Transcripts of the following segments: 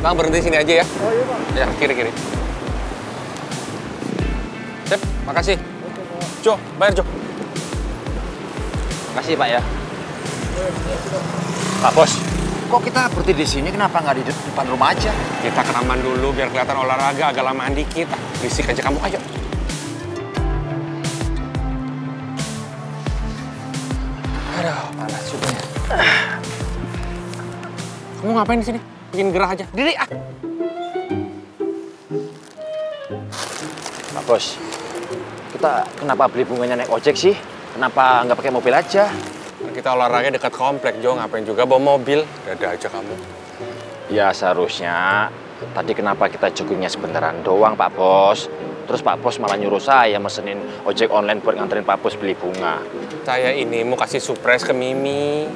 Bang, berhenti sini aja ya. Oh iya, Pak. Ya, kiri-kiri. Sip, makasih. Jo, bayar Jo. Makasih Pak ya. Pak Bos, kok kita berhenti di sini? Kenapa nggak di depan rumah aja? Kita kenaman dulu biar kelihatan olahraga, agak lamaan dikit. Berisik aja kamu, ayo. Aduh, panas juga ya. Kamu ngapain di sini? Bikin gerah aja. Diri ah. Pak Bos, kita kenapa beli bunganya naik ojek sih? Kenapa nggak pakai mobil aja? Kita olahraga dekat komplek, Jo. Ngapain juga bawa mobil? Dada aja kamu. Ya seharusnya. Tadi kenapa kita joggingnya sebentaran doang Pak Bos? Terus Pak Bos malah nyuruh saya mesenin ojek online buat nganterin Pak Bos beli bunga. Saya ini mau kasih surprise ke Mimi.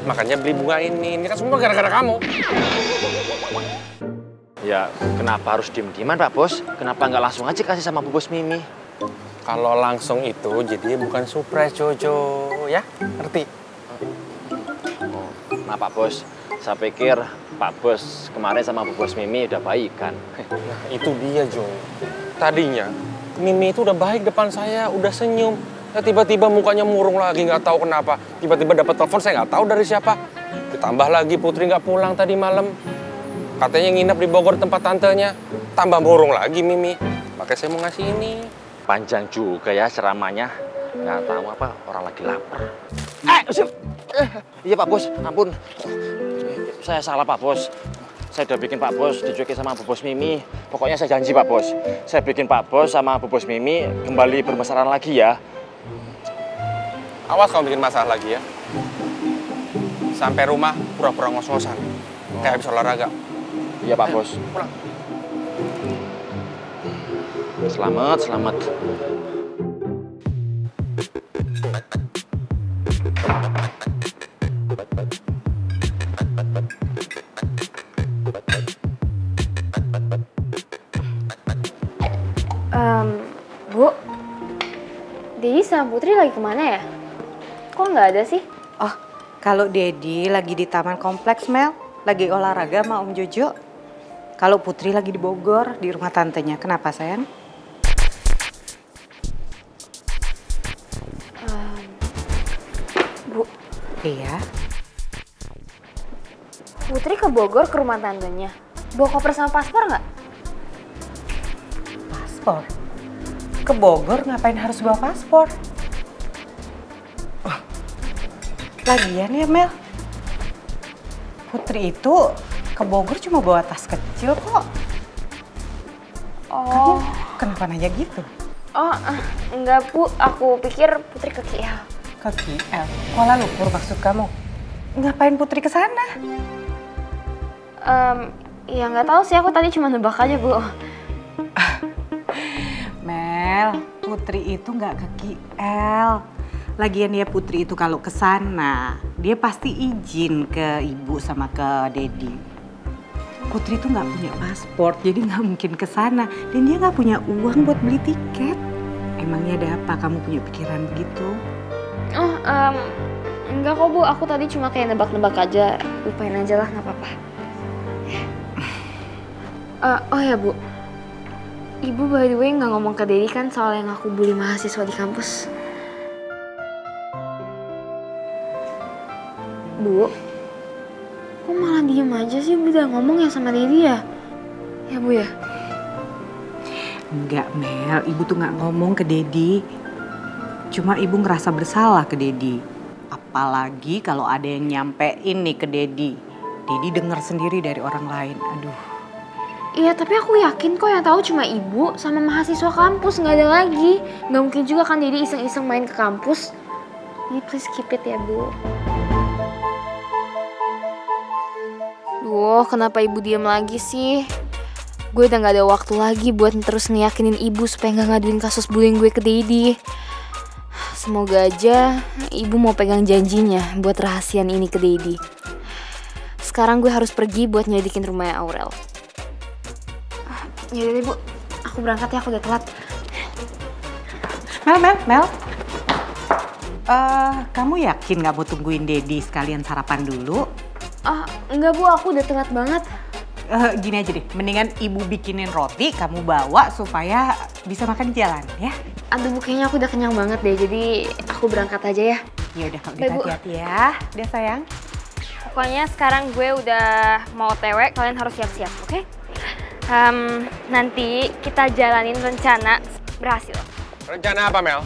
Makanya beli bunga ini. Ini kan semua gara-gara kamu. Ya kenapa harus diem-dieman Pak Bos? Kenapa nggak langsung aja kasih sama Bu Bos Mimi? Kalau langsung itu jadi bukan surprise, Jojo. Ya, ngerti? Oh, nah Pak Bos, saya pikir Pak Bos kemarin sama Bu Bos Mimi udah baikan. Nah, itu dia, Jo. Tadinya, Mimi itu udah baik depan saya, udah senyum. Ya, tiba-tiba mukanya murung lagi, nggak tahu kenapa. Tiba-tiba dapat telepon, saya nggak tahu dari siapa. Ditambah lagi Putri nggak pulang tadi malam. Katanya nginep di Bogor tempat tantenya. Tambah murung lagi Mimi. Makanya saya mau ngasih ini. Panjang juga ya ceramahnya. Nggak tahu apa, orang lagi lapar. Iya Pak Bos, ampun. Saya salah Pak Bos. Saya udah bikin Pak Bos dicuekin sama Bu Bos Mimi. Pokoknya saya janji Pak Bos. Saya bikin Pak Bos sama Bu Bos Mimi kembali bermesraan lagi ya. Awas kamu bikin masalah lagi ya. Sampai rumah pura-pura ngos-ngosan. Kayak habis olahraga. Iya Pak Bos. Pulang. Selamat, selamat. Bu, Dedi sama Putri lagi kemana ya? Kok nggak ada sih? Oh, kalau Dedi lagi di Taman Kompleks, Mel. Lagi olahraga sama Om Jojo. Kalau Putri lagi di Bogor, di rumah tantenya. Kenapa, sayang? Bu, Iya. Putri ke Bogor ke rumah tantenya. Bawa koper sama paspor nggak? Paspor? Ke Bogor ngapain harus bawa paspor? Oh, lagian ya, Mel. Putri itu ke Bogor cuma bawa tas kecil kok. Oh. Kamu kenapa nanya gitu? Oh, enggak Bu. Aku pikir Putri ke KL. Ke KL? Kuala Lumpur maksud kamu? Ngapain Putri ke sana? Ya nggak tahu sih. Aku tadi cuma nebak aja, Bu. Mel, Putri itu nggak ke KL. Lagian ya Putri itu kalau ke sana, dia pasti izin ke ibu sama ke Dedi. Putri itu nggak punya paspor, jadi nggak mungkin ke sana. Dan dia nggak punya uang buat beli tiket. Emangnya ada apa? Kamu punya pikiran begitu? Oh, enggak kok Bu. Aku tadi cuma kayak nebak-nebak aja. Lupain aja lah, nggak apa-apa. Oh ya Bu. Ibu by the way nggak ngomong ke Dedi kan soal yang aku bully mahasiswa di kampus. Bu, kok malah diem aja sih? Udah ngomong ya sama Dedi ya? Ya Bu ya? Enggak Mel, ibu tuh nggak ngomong ke Dedi. Cuma ibu ngerasa bersalah ke Dedi. Apalagi kalau ada yang nyampein nih ke Dedi. Dedi dengar sendiri dari orang lain. Aduh. Iya, tapi aku yakin kok yang tahu cuma ibu sama mahasiswa kampus, nggak ada lagi. Nggak mungkin juga kan Dedi iseng-iseng main ke kampus. Jadi please keep it ya Bu. Duh, kenapa ibu diem lagi sih? Gue udah gak ada waktu lagi buat terus ngeyakinin ibu supaya gak ngaduin kasus bullying gue ke Dedi. Semoga aja ibu mau pegang janjinya buat rahasian ini ke Dedi. Sekarang gue harus pergi buat nyelidikin rumahnya Aurel. Yaudah deh Bu, aku berangkat ya, aku udah telat. Mel. Kamu yakin gak mau tungguin Dedi sekalian sarapan dulu? Enggak Bu, aku udah telat banget. Gini aja deh, mendingan ibu bikinin roti, kamu bawa supaya bisa makan di jalan ya. Aduh Bu, kayaknya aku udah kenyang banget deh, jadi aku berangkat aja ya. Ya udah kalau Baik, gitu Bu. hati-hati ya. Udah sayang. Pokoknya sekarang gue udah mau TW, kalian harus siap-siap, oke? Nanti kita jalanin rencana berhasil. Rencana apa, Mel?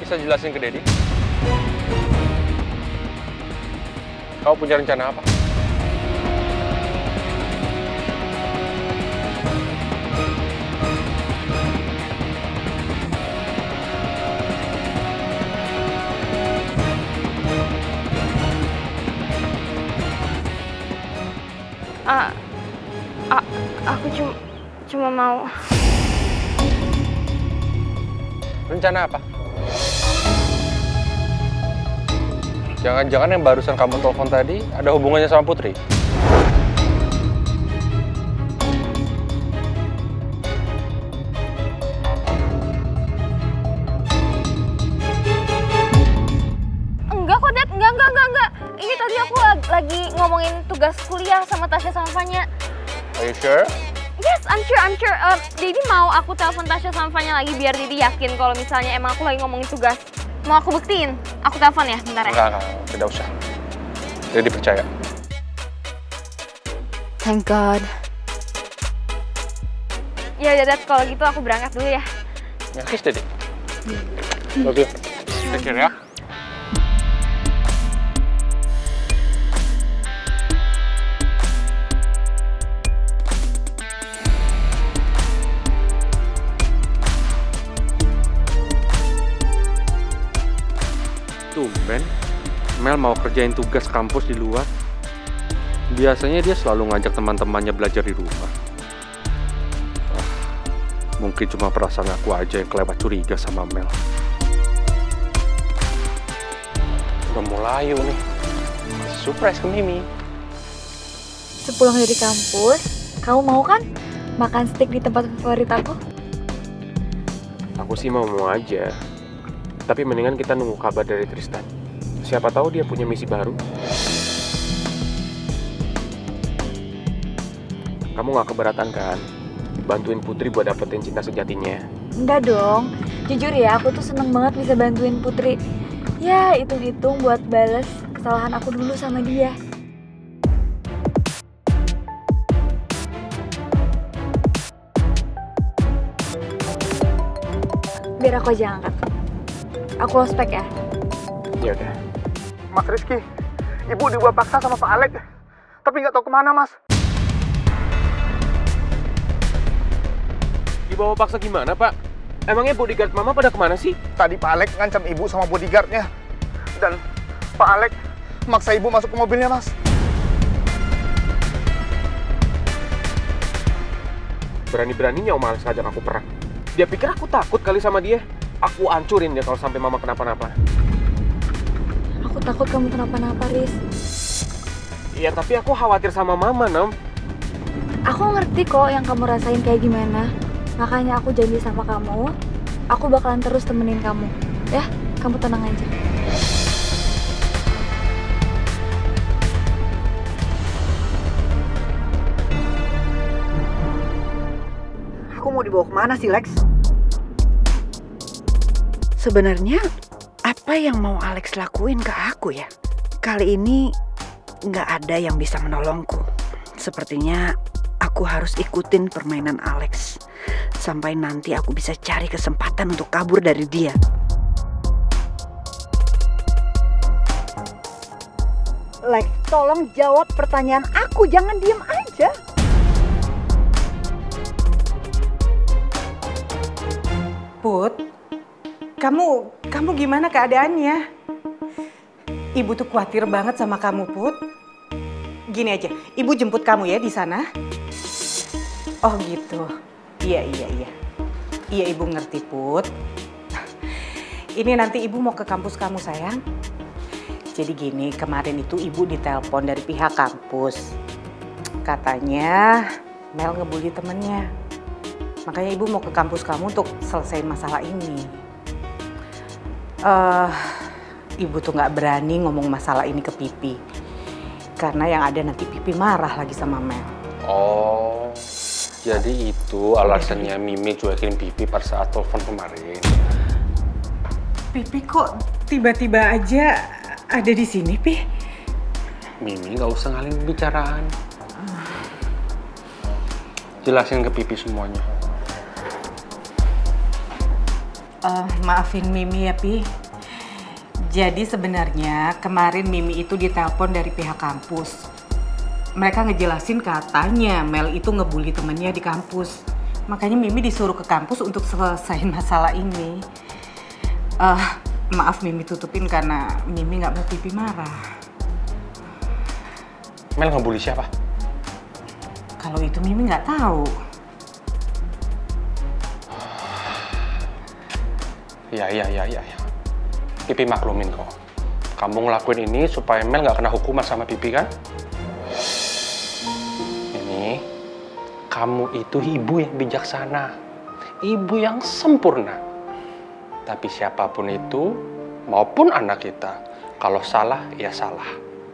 Bisa jelasin ke Dedi? Kau punya rencana apa? Aku cuma mau... Rencana apa? Jangan-jangan yang barusan kamu telepon tadi ada hubungannya sama Putri? Enggak kok, Dad. Enggak. Ini tadi aku lagi ngomongin tugas kuliah sama Tasya sama Fanya. Are you sure? Yes, I'm sure. Didi mau aku telepon Tasya sama Fanya lagi biar Didi yakin kalau misalnya emang aku lagi ngomongin tugas. Mau aku buktiin? Aku telepon ya, bentar ya. Enggak, tidak usah. Jadi percaya. Thank God. Ya udah, Dad, kalau gitu aku berangkat dulu ya. Ya, kiss Dedi. Love you. Take care ya. Tumben, Mel mau kerjain tugas kampus di luar. Biasanya dia selalu ngajak teman-temannya belajar di rumah. Mungkin cuma perasaan aku aja yang kelewat curiga sama Mel. Udah mulai nih. Surprise ke Mimi. Sepulang dari kampus, kamu mau kan makan steak di tempat favorit aku? Aku sih mau aja. Tapi mendingan kita nunggu kabar dari Tristan. Siapa tahu dia punya misi baru. Kamu gak keberatan kan? Bantuin Putri buat dapetin cinta sejatinya. Enggak dong. Jujur ya, aku tuh seneng banget bisa bantuin Putri. Ya, hitung-hitung buat bales kesalahan aku dulu sama dia. Biar aku aja angkat. Aku ospek ya. Ya udah. Mas Rizky, ibu dibawa paksa sama Pak Alek, tapi nggak tahu kemana, Mas. Dibawa paksa gimana, Pak? Emangnya bodyguard Mama pada kemana sih? Tadi Pak Alek ngancam ibu sama bodyguardnya, dan Pak Alek maksa ibu masuk ke mobilnya, Mas. Berani-beraninya Om Alex ngajak aku perang. Dia pikir aku takut kali sama dia. Aku hancurin dia kalau sampai Mama kenapa-napa. Aku takut kamu kenapa-napa, Riz. Iya, tapi aku khawatir sama Mama, Nom. Aku ngerti kok yang kamu rasain kayak gimana. Makanya aku janji sama kamu, aku bakalan terus temenin kamu. Ya, kamu tenang aja. Aku mau dibawa kemana sih, Lex? Sebenarnya apa yang mau Alex lakuin ke aku ya? Kali ini nggak ada yang bisa menolongku. Sepertinya aku harus ikutin permainan Alex. Sampai nanti aku bisa cari kesempatan untuk kabur dari dia. Lex, tolong jawab pertanyaan aku. Jangan diem aja. Put, kamu gimana keadaannya? Ibu tuh khawatir banget sama kamu, Put. Gini aja, ibu jemput kamu ya di sana. Oh gitu. Iya. Iya, ibu ngerti, Put. Ini nanti ibu mau ke kampus kamu, sayang. Jadi gini, kemarin itu ibu ditelepon dari pihak kampus. Katanya Mel ngebully temennya. Makanya ibu mau ke kampus kamu untuk selesaiin masalah ini. Ibu tuh nggak berani ngomong masalah ini ke Pipi. Karena yang ada nanti Pipi marah lagi sama Mel. Oh, jadi itu alasannya Mimi cuekin Pipi pada saat telepon kemarin. Pipi kok tiba-tiba aja ada di sini, Pi? Mimi nggak usah ngalihin pembicaraan. Jelasin ke Pipi semuanya. Maafin Mimi ya, Pi. Jadi sebenarnya kemarin Mimi itu ditelepon dari pihak kampus. Mereka ngejelasin katanya Mel itu ngebully temennya di kampus. Makanya Mimi disuruh ke kampus untuk selesaiin masalah ini. Maaf Mimi tutupin karena Mimi nggak mau Pipi marah. Mel ngebully siapa? Kalau itu Mimi nggak tahu. Ya. Pipi maklumin kok. Kamu ngelakuin ini supaya Mel nggak kena hukuman sama Pipi kan? Ini, kamu itu ibu yang bijaksana. Ibu yang sempurna. Tapi siapapun itu, maupun anak kita, kalau salah, ya salah.